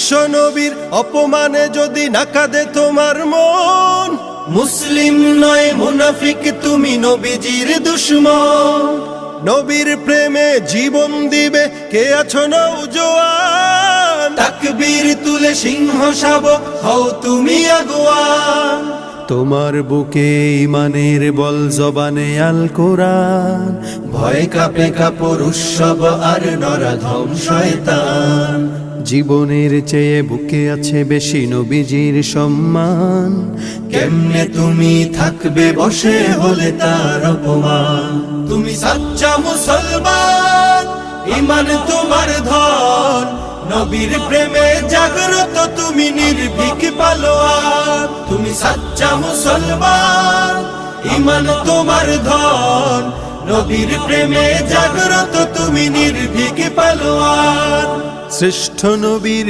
বিশ্ব নবীর অপমানে যদি না কাঁদে তোমার মন, মুসলিম নয় মুনাফিক তুমি নবীজির দুশমন। নবীর প্রেমে জীবন দিবে কে আছো নওজোয়ান, তাকবীর তুলে সিংহ শাবক হও তুমি আগুয়ান। তোমার বুকে ইমানের বল জবানে আল কোরআন, ভয় কাঁপে কাপড় উৎসব আর নরাধম শয়তান। জীবনের চেয়ে বুকে আছে বেশি নবীজির সম্মান, কেমনে তুমি থাকবে বসে হলে তার অপমান। তুমি সাচ্চা মুসলমান, ইমান তোমার ধন, নবীর প্রেমে জাগ্রত তুমি নির্ভীক পালোয়ান। তুমি সাচ্চা মুসলমান, ইমান তোমার ধন, নবীর প্রেমে জাগ্রত তুমি নির্ভীক পালোয়ান। শ্রেষ্ঠ নবীর